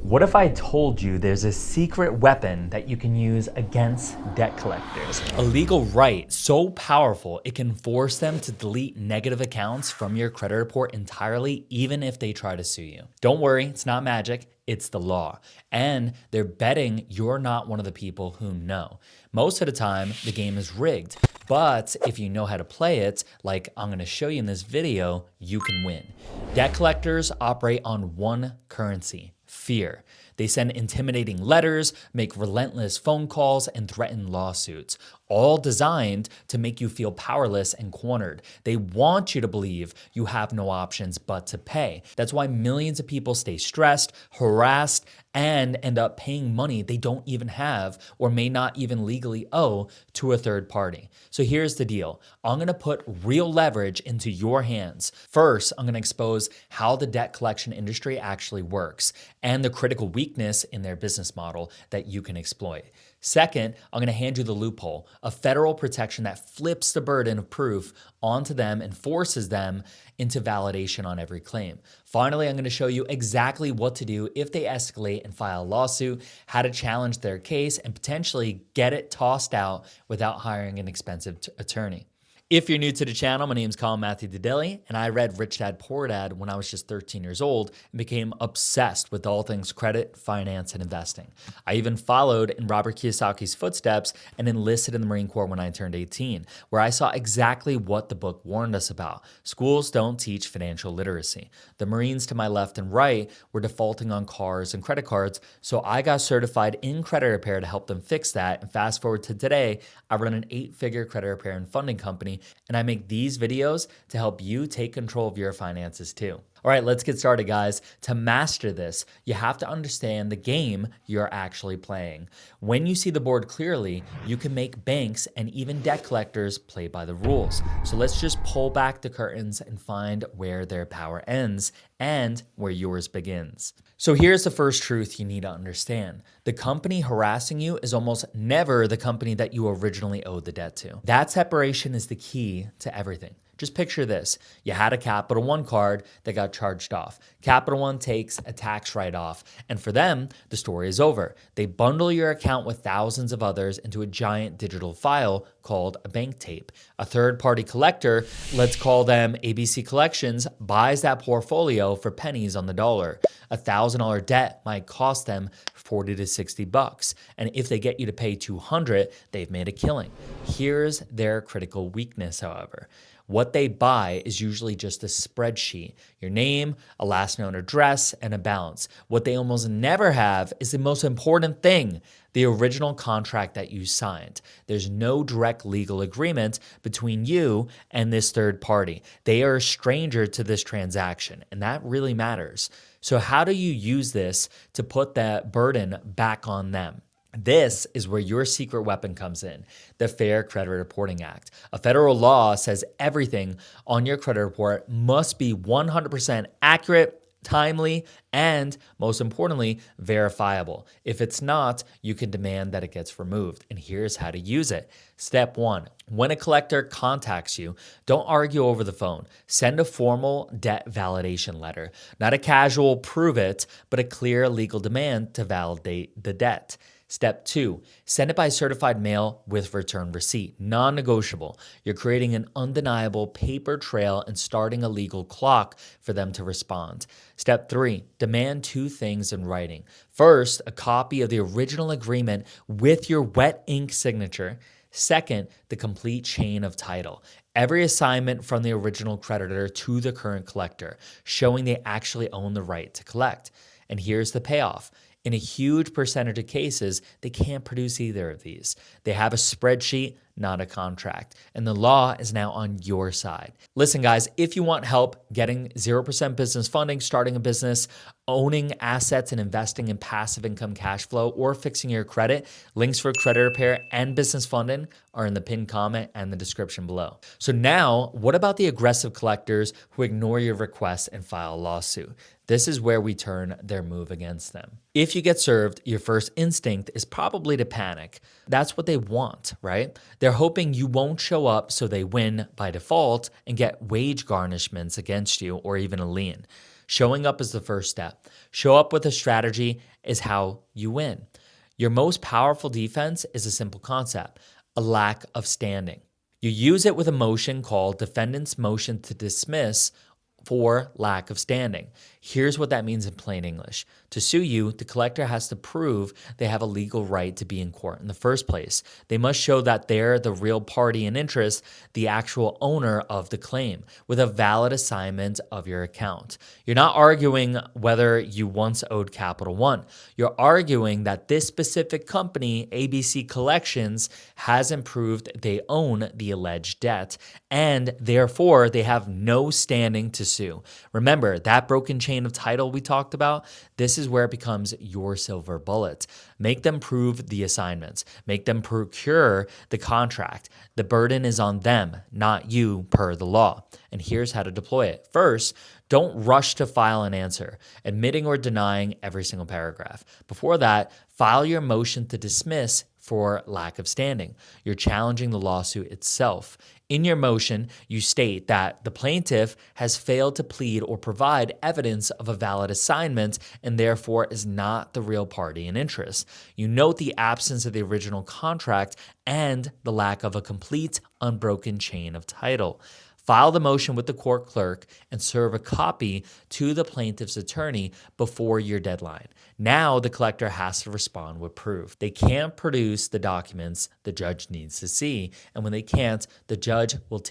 What if I told you there's a secret weapon that you can use against debt collectors? A legal right so powerful it can force them to delete negative accounts from your credit report entirely, even if they try to sue you. Don't worry, it's not magic. It's the law. And they're betting you're not one of the people who know. Most of the time, the game is rigged. But if you know how to play it, like I'm gonna show you in this video, you can win. Debt collectors operate on one currency: fear. They send intimidating letters, make relentless phone calls, and threaten lawsuits, all designed to make you feel powerless and cornered. They want you to believe you have no options but to pay. That's why millions of people stay stressed, harassed, and end up paying money they don't even have or may not even legally owe to a third party. So here's the deal. I'm gonna put real leverage into your hands. First, I'm gonna expose how the debt collection industry actually works and the critical weakness in their business model that you can exploit. Second, I'm going to hand you the loophole, a federal protection that flips the burden of proof onto them and forces them into validation on every claim. Finally, I'm going to show you exactly what to do if they escalate and file a lawsuit, how to challenge their case, and potentially get it tossed out without hiring an expensive attorney. If you're new to the channel, my name is Colin and I read Rich Dad Poor Dad when I was just 13 years old and became obsessed with all things credit, finance, and investing. I even followed in Robert Kiyosaki's footsteps and enlisted in the Marine Corps when I turned 18, where I saw exactly what the book warned us about. Schools don't teach financial literacy. The Marines to my left and right were defaulting on cars and credit cards, so I got certified in credit repair to help them fix that. And fast forward to today, I run an 8-figure credit repair and funding company, and I make these videos to help you take control of your finances too. All right, let's get started, guys. To master this, you have to understand the game you're actually playing. When you see the board clearly, you can make banks and even debt collectors play by the rules. So let's just pull back the curtains and find where their power ends and where yours begins. So here's the first truth you need to understand. The company harassing you is almost never the company that you originally owed the debt to. That separation is the key to everything. Just picture this. You had a Capital One card that got charged off. Capital One takes a tax write-off, and for them, the story is over. They bundle your account with thousands of others into a giant digital file called a bank tape. A third-party collector, let's call them ABC Collections, buys that portfolio for pennies on the dollar. A $1,000 debt might cost them $40 to $60, and if they get you to pay $200, they've made a killing. Here's their critical weakness, however. What they buy is usually just a spreadsheet, your name, a last known address, and a balance. What they almost never have is the most important thing, the original contract that you signed. There's no direct legal agreement between you and this third party. They are a stranger to this transaction, and that really matters. So how do you use this to put that burden back on them? This is where your secret weapon comes in, the Fair Credit Reporting Act. A federal law says everything on your credit report must be 100% accurate, timely, and most importantly, verifiable. If it's not, you can demand that it gets removed. And here's how to use it. Step 1, when a collector contacts you, don't argue over the phone. Send a formal debt validation letter, not a casual prove it, but a clear legal demand to validate the debt. Step 2, send it by certified mail with return receipt, non-negotiable. You're creating an undeniable paper trail and starting a legal clock for them to respond. Step 3, demand 2 things in writing. First, a copy of the original agreement with your wet ink signature. Second, the complete chain of title. Every assignment from the original creditor to the current collector, showing they actually own the right to collect. And here's the payoff. In a huge percentage of cases, they can't produce either of these. They have a spreadsheet, not a contract. And the law is now on your side. Listen, guys, if you want help getting 0% business funding, starting a business, owning assets and investing in passive income cash flow, or fixing your credit, links for credit repair and business funding are in the pinned comment and the description below. So now, what about the aggressive collectors who ignore your requests and file a lawsuit? This is where we turn their move against them. If you get served, your first instinct is probably to panic. That's what they want, right? They're hoping you won't show up so they win by default and get wage garnishments against you or even a lien. Showing up is the first step. Show up with a strategy is how you win. Your most powerful defense is a simple concept, a lack of standing. You use it with a motion called defendant's motion to dismiss for lack of standing. Here's what that means in plain English. To sue you, the collector has to prove they have a legal right to be in court in the first place. They must show that they're the real party in interest, the actual owner of the claim, with a valid assignment of your account. You're not arguing whether you once owed Capital One. You're arguing that this specific company, ABC Collections, hasn't proved they own the alleged debt, and therefore they have no standing to sue. Remember that broken chain of title we talked about? This is where it becomes your silver bullet. Make them prove the assignments. Make them procure the contract. The burden is on them, not you per the law. And here's how to deploy it. First, don't rush to file an answer, admitting or denying every single paragraph. Before that, file your motion to dismiss for lack of standing. You're challenging the lawsuit itself. In your motion, you state that the plaintiff has failed to plead or provide evidence of a valid assignment and therefore is not the real party in interest. You note the absence of the original contract and the lack of a complete, unbroken chain of title. File the motion with the court clerk and serve a copy to the plaintiff's attorney before your deadline. Now the collector has to respond with proof. They can't produce the documents the judge needs to see, and when they can't, the judge will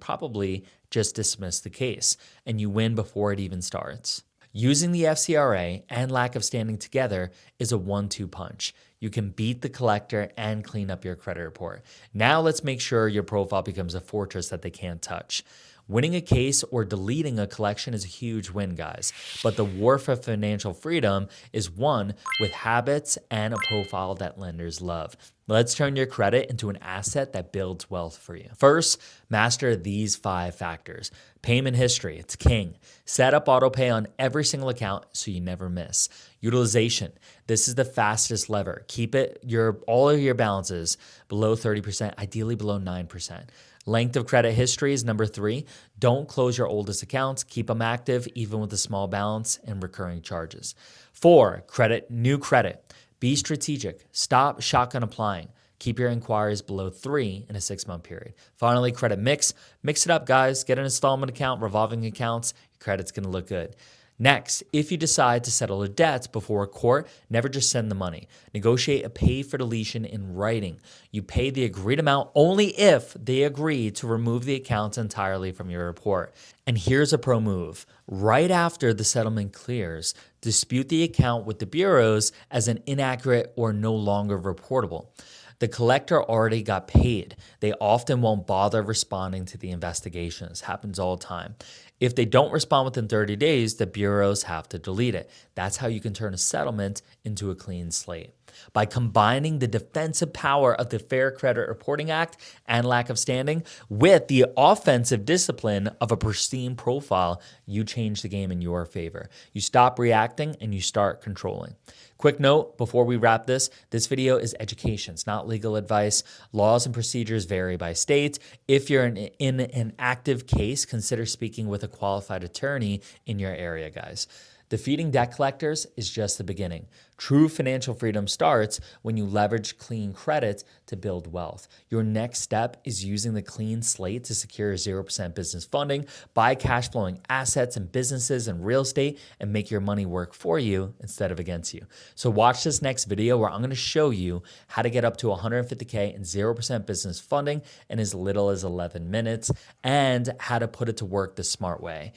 probably just dismiss the case, and you win before it even starts. Using the FCRA and lack of standing together is a 1-2 punch. You can beat the collector and clean up your credit report. Now let's make sure your profile becomes a fortress that they can't touch. Winning a case or deleting a collection is a huge win, guys. But the war for financial freedom is won with habits and a profile that lenders love. Let's turn your credit into an asset that builds wealth for you. First, master these 5 factors. Payment history, it's king. Set up autopay on every single account so you never miss. Utilization, this is the fastest lever. Keep all of your balances below 30%, ideally below 9%. Length of credit history is number 3. Don't close your oldest accounts. Keep them active, even with a small balance and recurring charges. 4, new credit. Be strategic. Stop shotgun applying. Keep your inquiries below 3 in a 6-month period. Finally, credit mix. Mix it up, guys. Get an installment account, revolving accounts. Your credit's going to look good. Next, if you decide to settle a debt before a court, never just send the money. Negotiate a pay for deletion in writing. You pay the agreed amount only if they agree to remove the accounts entirely from your report. And here's a pro move. Right after the settlement clears, dispute the account with the bureaus as an inaccurate or no longer reportable. The collector already got paid. They often won't bother responding to the investigations. Happens all the time. If they don't respond within 30 days, the bureaus have to delete it. That's how you can turn a settlement into a clean slate. By combining the defensive power of the Fair Credit Reporting Act and lack of standing with the offensive discipline of a pristine profile, you change the game in your favor. You stop reacting and you start controlling. Quick note before we wrap this video is education. It's not legal advice. Laws and procedures vary by state. If you're in an active case, consider speaking with a qualified attorney in your area, guys. Defeating debt collectors is just the beginning. True financial freedom starts when you leverage clean credit to build wealth. Your next step is using the clean slate to secure 0% business funding, buy cash flowing assets and businesses and real estate, and make your money work for you instead of against you. So watch this next video where I'm going to show you how to get up to $150K in 0% business funding in as little as 11 minutes and how to put it to work the smart way.